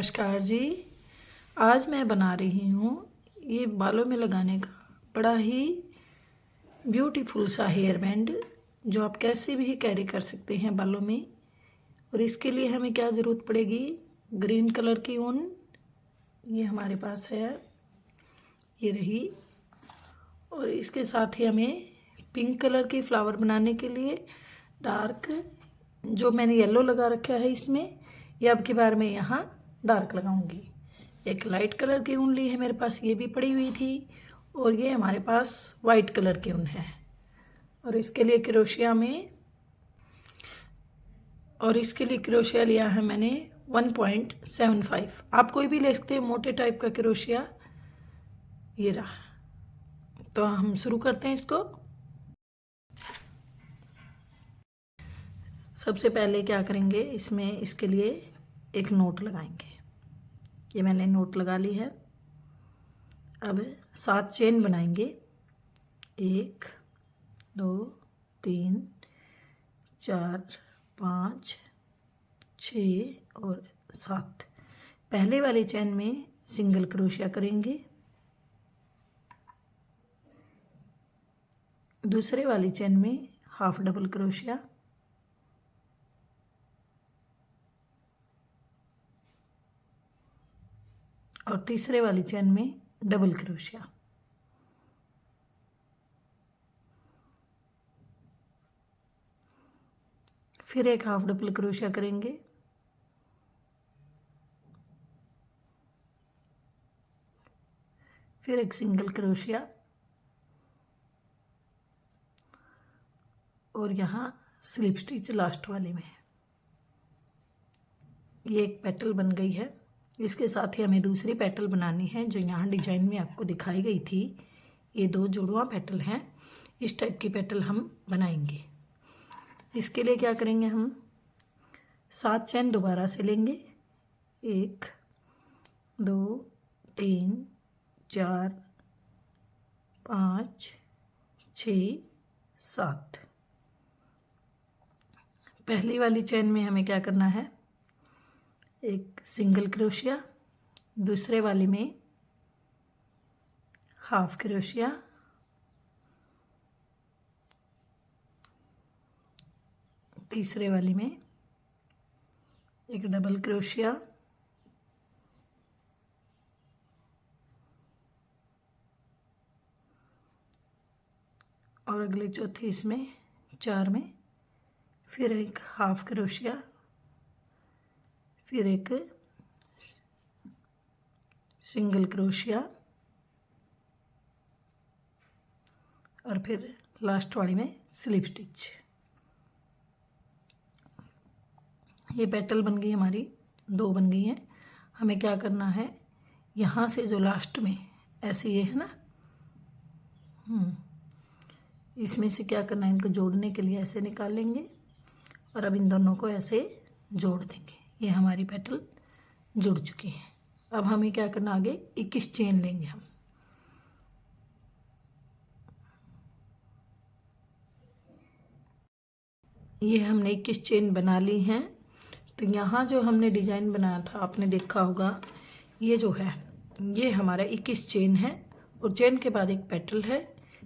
नमस्कार जी। आज मैं बना रही हूँ ये बालों में लगाने का बड़ा ही ब्यूटीफुल सा हेयर बैंड, जो आप कैसे भी कैरी कर सकते हैं बालों में। और इसके लिए हमें क्या ज़रूरत पड़ेगी, ग्रीन कलर की ऊन, ये हमारे पास है, ये रही। और इसके साथ ही हमें पिंक कलर की फ्लावर बनाने के लिए डार्क, जो मैंने येलो लगा रखा है इसमें, ये अब की बार मैं यहाँ डार्क लगाऊंगी। एक लाइट कलर की ऊन ली है मेरे पास, ये भी पड़ी हुई थी। और ये हमारे पास वाइट कलर की ऊन है। और इसके लिए क्रोशिया लिया है मैंने 1.75। आप कोई भी ले सकते हैं, मोटे टाइप का क्रोशिया, ये रहा। तो हम शुरू करते हैं इसको। सबसे पहले क्या करेंगे, इसमें इसके लिए एक नोट लगाएंगे। ये मैंने नोट लगा ली है। अब 7 चेन बनाएंगे, 1 2 3 4 5 6 और 7। पहले वाली चेन में सिंगल क्रोशिया करेंगे, दूसरे वाली चेन में हाफ डबल क्रोशिया, और तीसरे वाली चेन में डबल क्रोशिया। फिर एक हाफ डबल क्रोशिया करेंगे, फिर एक सिंगल क्रोशिया, और यहाँ स्लिप स्टिच लास्ट वाले में। ये एक पेटल बन गई है। इसके साथ ही हमें दूसरी पेटल बनानी है, जो यहाँ डिजाइन में आपको दिखाई गई थी। ये 2 जुड़वा पेटल हैं, इस टाइप की पेटल हम बनाएंगे। इसके लिए क्या करेंगे, हम 7 चैन दोबारा से लेंगे, 1 2 3 4 5 6 7। पहली वाली चैन में हमें क्या करना है, एक सिंगल क्रोशिया, दूसरे वाले में हाफ क्रोशिया, तीसरे वाले में एक डबल क्रोशिया, और अगले चौथी इसमें 4 में फिर एक हाफ क्रोशिया, फिर एक सिंगल क्रोशिया, और फिर लास्ट वाली में स्लिप स्टिच। ये पेटल बन गई हमारी, 2 बन गई हैं। हमें क्या करना है, यहाँ से जो लास्ट में ऐसे ये है ना, इसमें से क्या करना है, इनको जोड़ने के लिए ऐसे निकालेंगे, और अब इन दोनों को ऐसे जोड़ देंगे। ये हमारी पेटल जुड़ चुकी है। अब हमें क्या करना, आगे 21 चेन लेंगे हम। ये हमने 21 चेन बना ली हैं। तो यहाँ जो हमने डिजाइन बनाया था, आपने देखा होगा, ये जो है ये हमारा 21 चेन है, और चेन के बाद एक पेटल है,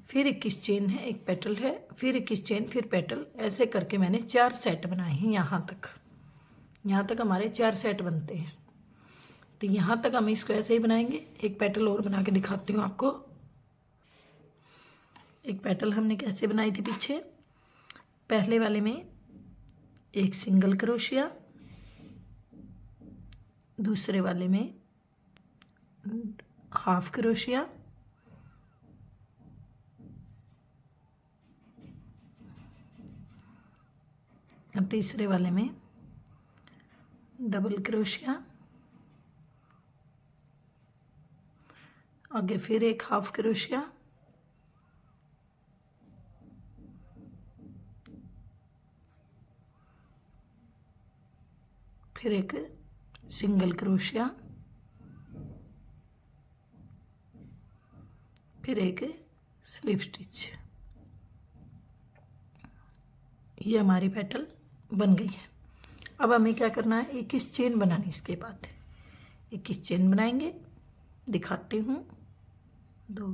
फिर 21 चेन है, एक पेटल है, फिर 21 चेन, फिर पेटल, ऐसे करके मैंने 4 सेट बनाए हैं। यहाँ तक हमारे 4 सेट बनते हैं। तो यहाँ तक हम इसको ऐसे ही बनाएंगे। एक पेटल और बना के दिखाती हूँ आपको। एक पेटल हमने कैसे बनाई थी पीछे, पहले वाले में एक सिंगल क्रोशिया, दूसरे वाले में हाफ क्रोशिया, तीसरे वाले में डबल क्रोशिया, आगे फिर एक हाफ क्रोशिया, फिर एक सिंगल क्रोशिया, फिर एक स्लिप स्टिच। ये हमारी पेटल बन गई है। अब हमें क्या करना है, 21 चेन बनानी। इसके बाद 21 चेन बनाएंगे। दिखाती हूँ। 2,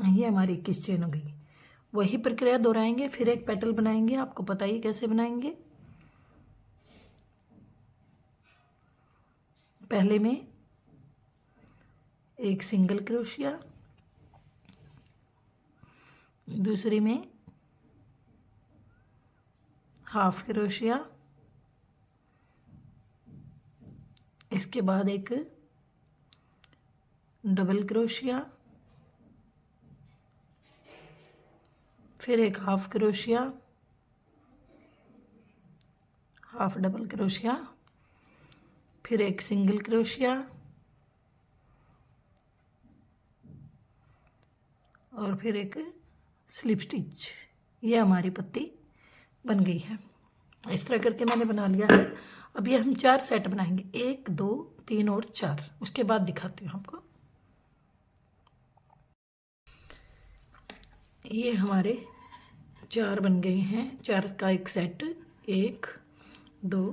ये हमारी 21 चेन हो गई। वही प्रक्रिया दोहराएंगे, फिर एक पेटल बनाएंगे। आपको पता ही कैसे बनाएंगे। पहले में एक सिंगल क्रोशिया, दूसरी में हाफ क्रोशिया, इसके बाद एक डबल क्रोशिया, फिर एक half crochet, half double crochet, फिर एक सिंगल क्रोशिया और फिर एक स्लिप स्टिच। ये हमारी पत्ती बन गई है। इस तरह करके मैंने बना लिया है। अब ये हम 4 सेट बनाएंगे, 1, 2, 3 और 4। उसके बाद दिखाती हूँ आपको। ये हमारे 4 बन गए हैं। 4 का एक सेट, 1, 2,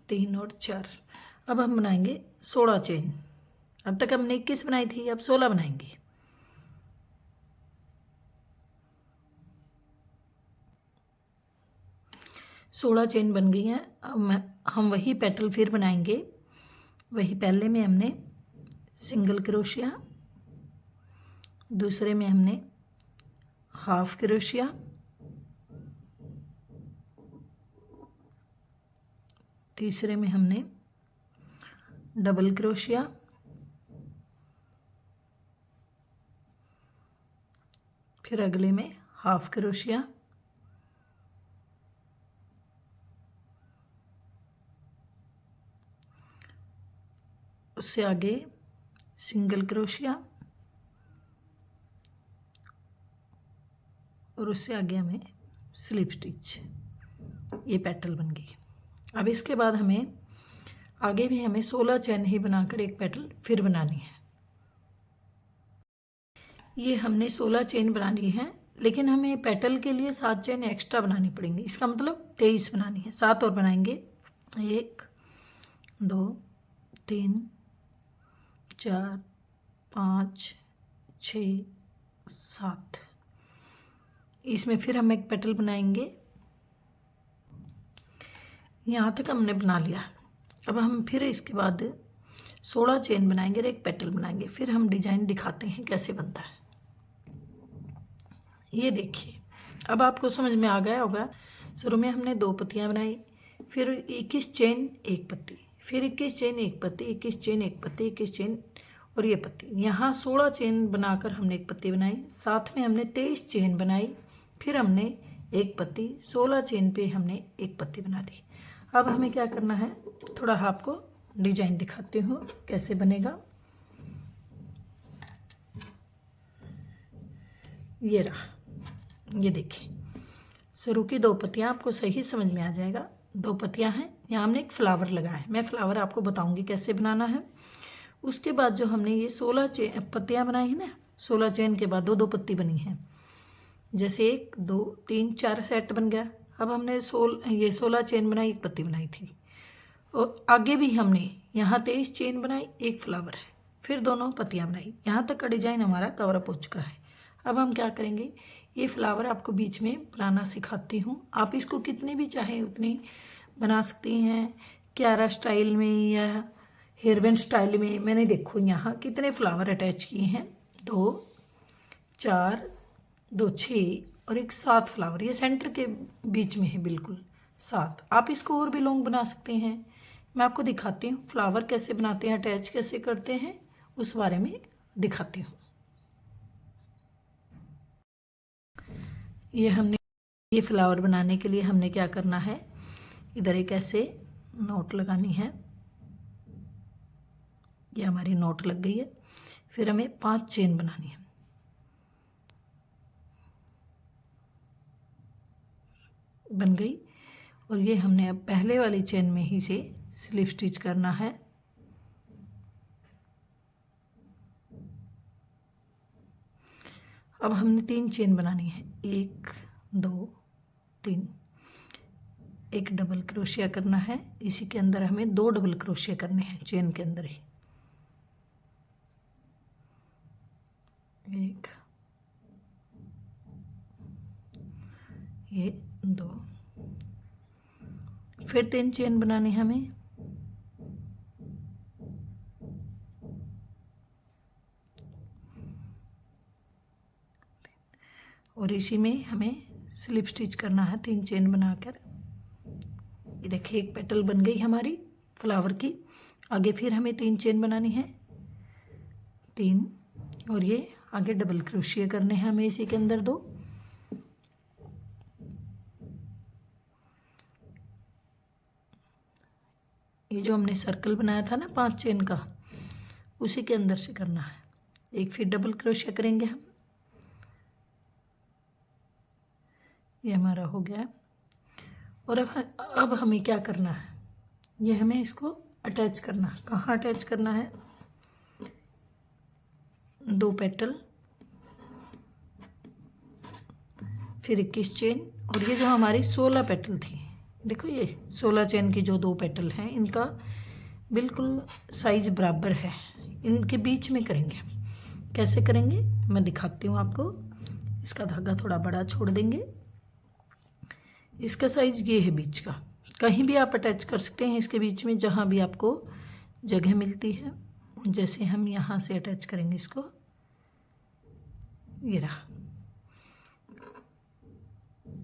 3 और 4। अब हम बनाएंगे 16 चेन। अब तक हमने 21 बनाई थी, अब 16 बनाएंगे। सोलह चेन बन गई हैं। अब हम वही पेटल फिर बनाएंगे। वही पहले में हमने सिंगल क्रोशिया, दूसरे में हमने हाफ क्रोशिया, तीसरे में हमने डबल क्रोशिया, फिर अगले में हाफ क्रोशिया, उससे आगे सिंगल क्रोशिया और उससे आगे हमें स्लिप स्टिच। ये पेटल बन गई। अब इसके बाद हमें आगे भी हमें 16 चेन ही बनाकर एक पेटल फिर बनानी है। ये हमने 16 चेन बनानी है, लेकिन हमें पेटल के लिए 7 चेन एक्स्ट्रा बनानी पड़ेंगी। इसका मतलब 23 बनानी है। 7 और बनाएंगे। 1, 2, 3, 4, 5, 6, 7। इसमें फिर हम एक पेटल बनाएंगे। यहाँ तक हमने बना लिया। अब हम फिर इसके बाद 16 चेन बनाएंगे और एक पेटल बनाएंगे। फिर हम डिजाइन दिखाते हैं कैसे बनता है। ये देखिए, अब आपको समझ में आ गया होगा। शुरू में हमने 2 पत्तियाँ बनाई, फिर 21 चेन एक पत्ती, फिर 21 चेन एक पत्ती, 21 चेन एक पत्ती, 21 चेन और ये पत्ती। यहाँ 16 चेन बनाकर हमने एक पत्ती बनाई। साथ में हमने 23 चेन बनाई, फिर हमने एक पत्ती, 16 चेन पे हमने एक पत्ती बना दी। अब हमें क्या करना है, थोड़ा आपको डिजाइन दिखाती हूँ कैसे बनेगा। ये रहा, ये देखिए। शुरू की 2 पत्तियाँ आपको सही समझ में आ जाएगा। 2 पत्तियाँ हैं। यहाँ हमने एक फ्लावर लगाया है। मैं फ्लावर आपको बताऊंगी कैसे बनाना है। उसके बाद जो हमने ये 16 पत्तियाँ बनाई है ना, 16 चेन के बाद 2-2 पत्ती बनी है। जैसे 1, 2, 3, 4 सेट बन गया। अब हमने 16 चेन बनाई, एक पत्ती बनाई थी। और आगे भी हमने यहाँ 23 चेन बनाई, एक फ्लावर है, फिर दोनों पत्तियाँ बनाई। यहाँ तक का डिजाइन हमारा कवर अप हो चुका है। अब हम क्या करेंगे, ये फ्लावर आपको बीच में बनाना सिखाती हूँ। आप इसको कितनी भी चाहें उतनी बना सकती हैं, क्यारा स्टाइल में या हेयरबैंड स्टाइल में। मैंने देखो यहाँ कितने फ्लावर अटैच किए हैं, 2, 4, 2, 6 और एक 7 फ्लावर। ये सेंटर के बीच में है, बिल्कुल 7। आप इसको और भी लॉन्ग बना सकते हैं। मैं आपको दिखाती हूँ फ्लावर कैसे बनाते हैं, अटैच कैसे करते हैं, उस बारे में दिखाती हूँ। ये फ्लावर बनाने के लिए हमने क्या करना है, इधर एक ऐसे नोट लगानी है। ये हमारी नोट लग गई है। फिर हमें 5 चेन बनानी है। बन गई। और ये हमने अब पहले वाली चेन में ही से स्लिप स्टिच करना है। अब हमने 3 चेन बनानी है, 1 2 3। एक डबल क्रोशिया करना है, इसी के अंदर हमें 2 डबल क्रोशिया करने हैं चेन के अंदर ही। 1 ये 2, फिर 3 चेन बनानी है हमें। और इसी में हमें स्लिप स्टिच करना है 3 चेन बनाकर। ये देखिए एक पेटल बन गई हमारी फ्लावर की। आगे फिर हमें 3 चेन बनानी है, 3। और ये आगे डबल क्रोशिया करने हैं हमें इसी के अंदर 2। ये जो हमने सर्कल बनाया था ना 5 चेन का, उसी के अंदर से करना है। एक फिर डबल क्रोशिया करेंगे हम। ये हमारा हो गया है। और अब हमें क्या करना है, ये हमें इसको अटैच करना है। कहाँ अटैच करना है, 2 पेटल, फिर 21 चेन। और ये जो हमारी 16 पेटल थी, देखो ये 16 चेन की जो 2 पेटल हैं, इनका बिल्कुल साइज बराबर है। इनके बीच में करेंगे हम। कैसे करेंगे मैं दिखाती हूँ आपको। इसका धागा थोड़ा बड़ा छोड़ देंगे। इसका साइज ये है बीच का। कहीं भी आप अटैच कर सकते हैं इसके बीच में, जहाँ भी आपको जगह मिलती है। जैसे हम यहाँ से अटैच करेंगे इसको, ये रहा।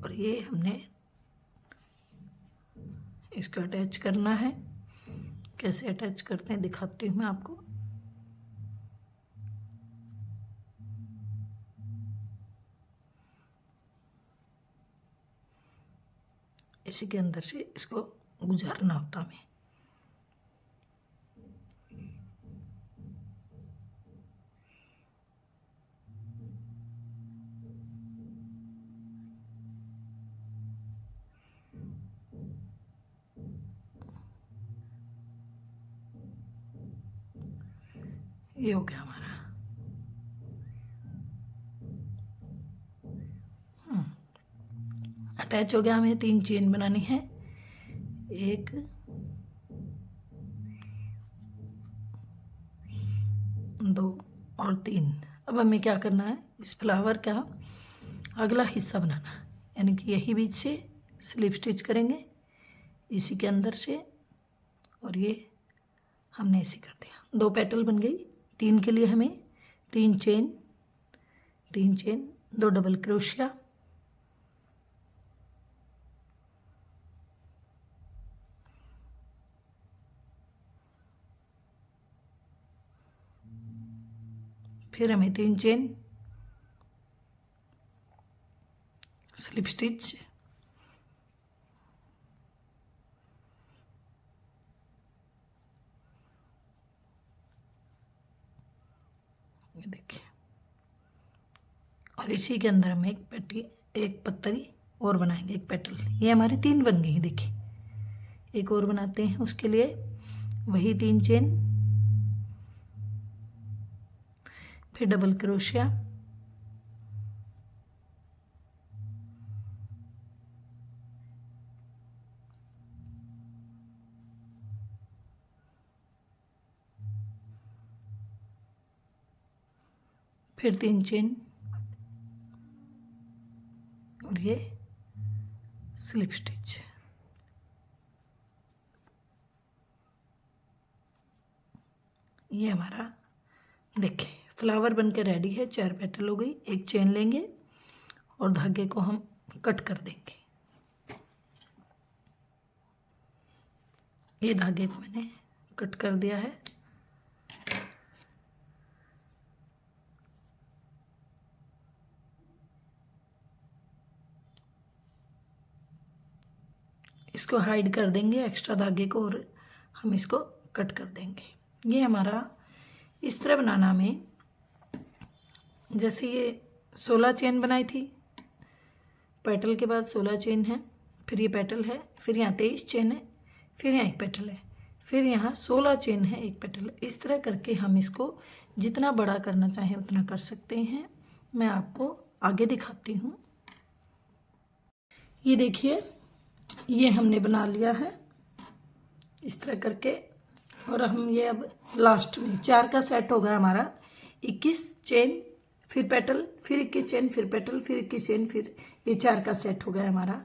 और ये हमने इसको अटैच करना है। कैसे अटैच करते हैं दिखाती हूँ मैं आपको। इसी के अंदर से इसको गुजारना होता हमें। ये हो गया हमारा। अटैच हो गया। हमें 3 चेन बनानी है, 1 2 और 3। अब हमें क्या करना है, इस फ्लावर का अगला हिस्सा बनाना है, यानी कि यही बीच से स्लिप स्टिच करेंगे इसी के अंदर से। और ये हमने ऐसे कर दिया, 2 पेटल बन गई। 3 के लिए हमें 3 चेन, 2 डबल क्रोशिया, फिर हमें 3 चेन, स्लिप स्टिच, ये देखिए। और इसी के अंदर हम एक पत्ती और बनाएंगे, एक पेटल। ये हमारी 3 बन गई। देखिए एक और बनाते हैं, उसके लिए वही 3 चेन, फिर डबल क्रोशिया, फिर 3 चेन, और ये स्लिप स्टिच। ये हमारा देखिए फ्लावर बनकर रेडी है। 4 पेटल हो गई। एक चेन लेंगे और धागे को हम कट कर देंगे। ये धागे को मैंने कट कर दिया है। इसको हाइड कर देंगे एक्स्ट्रा धागे को, और हम इसको कट कर देंगे। ये हमारा इस तरह बनाना हमें, जैसे ये 16 चेन बनाई थी, पेटल के बाद 16 चेन है, फिर ये पेटल है, फिर यहाँ 23 चेन है, फिर यहाँ एक पेटल है, फिर यहाँ 16 चेन है, एक पेटल है। इस तरह करके हम इसको जितना बड़ा करना चाहें उतना कर सकते हैं। मैं आपको आगे दिखाती हूँ। ये देखिए, ये हमने बना लिया है इस तरह करके। और हम ये अब लास्ट में 4 का सेट होगा हमारा। 21 चेन, फिर पेटल, फिर 21 चेन, फिर पेटल, फिर 21 चेन, फिर ये 4 का सेट हो गया हमारा।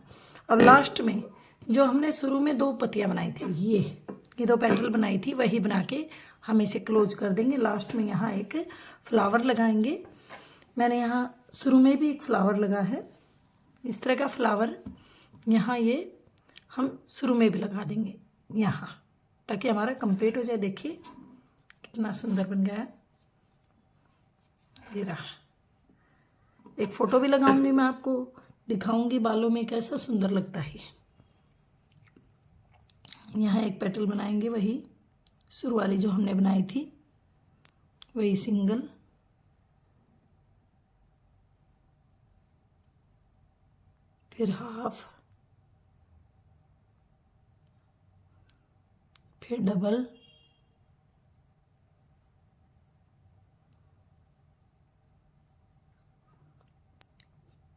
अब लास्ट में जो हमने शुरू में 2 पत्तियां बनाई थी, ये 2 पेटल बनाई थी, वही बना के हम इसे क्लोज कर देंगे। लास्ट में यहाँ एक फ्लावर लगाएंगे। मैंने यहाँ शुरू में भी एक फ्लावर लगा है, इस तरह का फ्लावर यहाँ ये हम शुरू में भी लगा देंगे यहाँ, ताकि हमारा कंप्लीट हो जाए। देखिए कितना सुंदर बन गया है। ये रहा, एक फ़ोटो भी लगाऊंगी, मैं आपको दिखाऊंगी बालों में कैसा सुंदर लगता है। यहाँ एक पेटल बनाएंगे, वही शुरू वाली जो हमने बनाई थी, वही सिंगल, फिर हाफ, फिर डबल,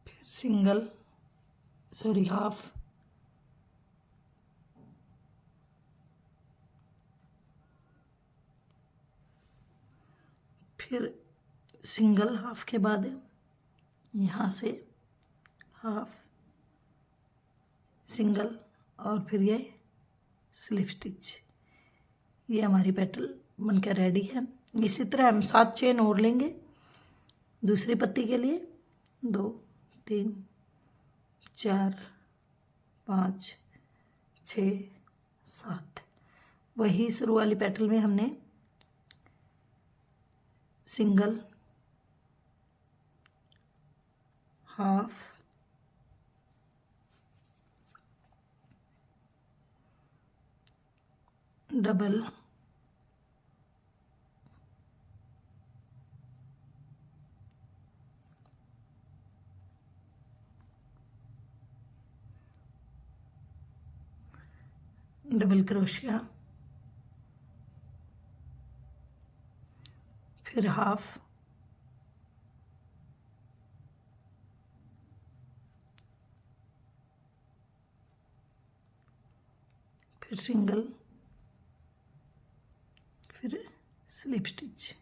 फिर सिंगल, सॉरी हाफ, फिर सिंगल, हाफ के बाद यहाँ से हाफ, सिंगल, और फिर ये स्लिप स्टिच। ये हमारी पेटल बनकर रेडी है। इसी तरह हम 7 चेन और लेंगे दूसरी पत्ती के लिए। 2 3 4 5 6 7, वही शुरू वाली पेटल में हमने single, half, double, double crochet, फिर हाफ, फिर सिंगल, फिर स्लिप स्टिच।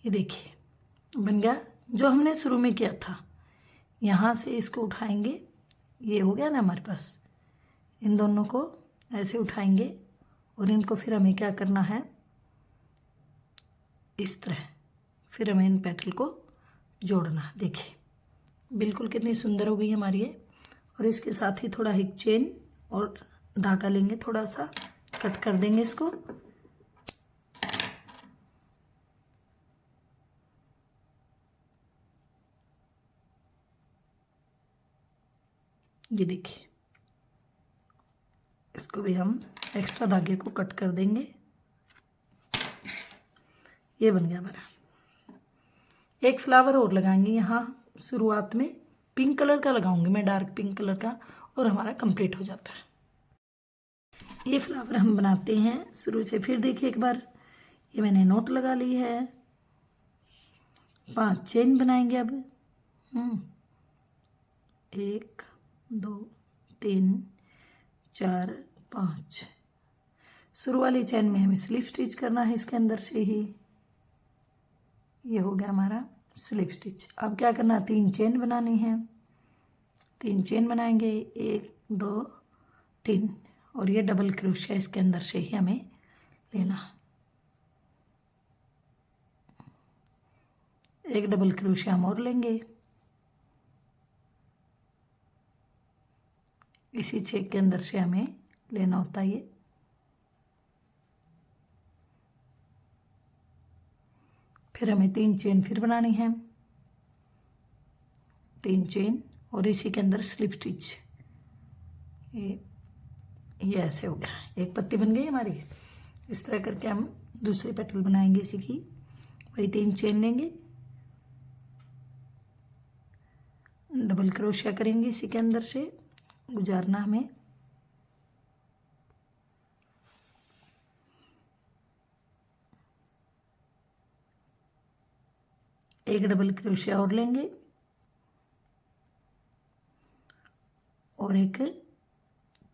ये देखिए बन गया जो हमने शुरू में किया था। यहाँ से इसको उठाएंगे, ये हो गया ना हमारे पास। इन दोनों को ऐसे उठाएंगे और इनको फिर हमें क्या करना है, इस तरह फिर हमें इन पेटल को जोड़ना। देखिए बिल्कुल कितनी सुंदर हो गई हमारी ये। और इसके साथ ही थोड़ा एक चेन और धागा लेंगे, थोड़ा सा कट कर देंगे इसको। ये देखिए, इसको भी हम एक्स्ट्रा धागे को कट कर देंगे। ये बन गया हमारा। एक फ्लावर और लगाएंगे यहाँ शुरुआत में, पिंक कलर का लगाऊंगी मैं, डार्क पिंक कलर का, और हमारा कंप्लीट हो जाता है। ये फ्लावर हम बनाते हैं शुरू से। फिर देखिए एक बार, ये मैंने नोट लगा ली है। 5 चेन बनाएंगे अब। 1 2 3 4 5। शुरू वाली चेन में हमें स्लिप स्टिच करना है इसके अंदर से ही। ये हो गया हमारा स्लिप स्टिच। अब क्या करना, 3 चेन बनानी है। 3 चेन बनाएंगे, 1 2 3, और ये डबल क्रोशिया इसके अंदर से ही हमें लेना। एक डबल क्रोशिया हम और लेंगे इसी चेक के अंदर से हमें लेना होता है ये। फिर हमें 3 चेन फिर बनानी है, 3 चेन, और इसी के अंदर स्लिप स्टिच। ये ऐसे हो गया, एक पत्ती बन गई हमारी। इस तरह करके हम दूसरी पेटल बनाएंगे इसी की। वही 3 चेन लेंगे, डबल क्रोशिया करेंगे इसी के अंदर से गुजारना हमें। एक डबल क्रोशिया और लेंगे और एक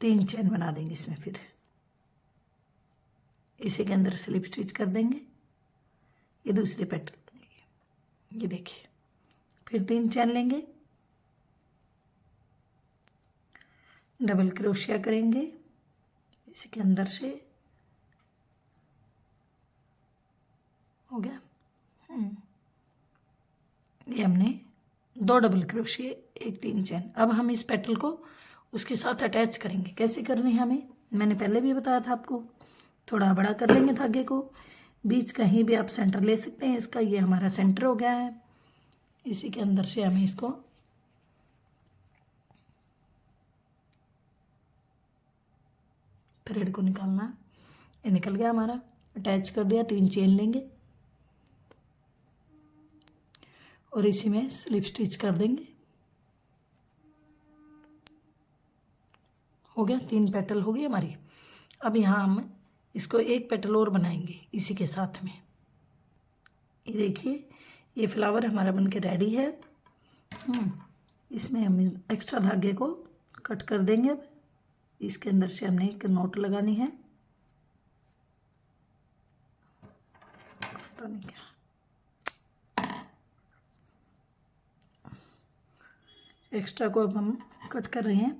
3 चेन बना देंगे इसमें। फिर इसी के अंदर स्लिप स्टिच कर देंगे। ये दूसरे पैटर्न, ये देखिए, फिर 3 चेन लेंगे, डबल क्रोशिया करेंगे इसी के अंदर से। हो गया। ये हमने 2 डबल क्रोशिया, एक 3 चेन। अब हम इस पेटल को उसके साथ अटैच करेंगे। कैसे करनी है हमें, मैंने पहले भी बताया था आपको। थोड़ा बड़ा कर लेंगे धागे को, बीच कहीं भी आप सेंटर ले सकते हैं इसका। ये हमारा सेंटर हो गया है। इसी के अंदर से हमें इसको थ्रेड को निकालना है। ये निकल गया हमारा, अटैच कर दिया। 3 चेन लेंगे और इसी में स्लिप स्टिच कर देंगे। हो गया, 3 पेटल हो गई हमारी। अब यहाँ हम इसको एक पेटल और बनाएंगे इसी के साथ में। ये देखिए, ये फ्लावर हमारा बनके रेडी है। इसमें हम एक्स्ट्रा धागे को कट कर देंगे। अब इसके अंदर से हमने एक नोट लगानी है। पता नहीं क्या, एक्स्ट्रा को अब हम कट कर रहे हैं।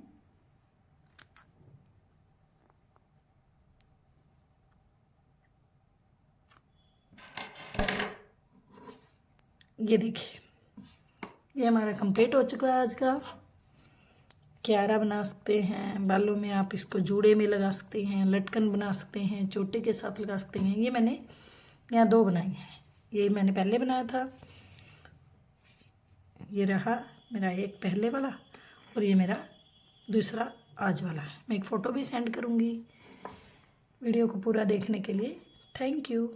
ये देखिए, ये हमारा कंप्लीट हो चुका है आज का। क्यारा बना सकते हैं बालों में, आप इसको जूड़े में लगा सकते हैं, लटकन बना सकते हैं, चोटी के साथ लगा सकते हैं। ये मैंने यहाँ 2 बनाई हैं। ये मैंने पहले बनाया था। ये रहा मेरा एक पहले वाला और ये मेरा दूसरा आज वाला। मैं एक फ़ोटो भी सेंड करूँगी। वीडियो को पूरा देखने के लिए थैंक यू।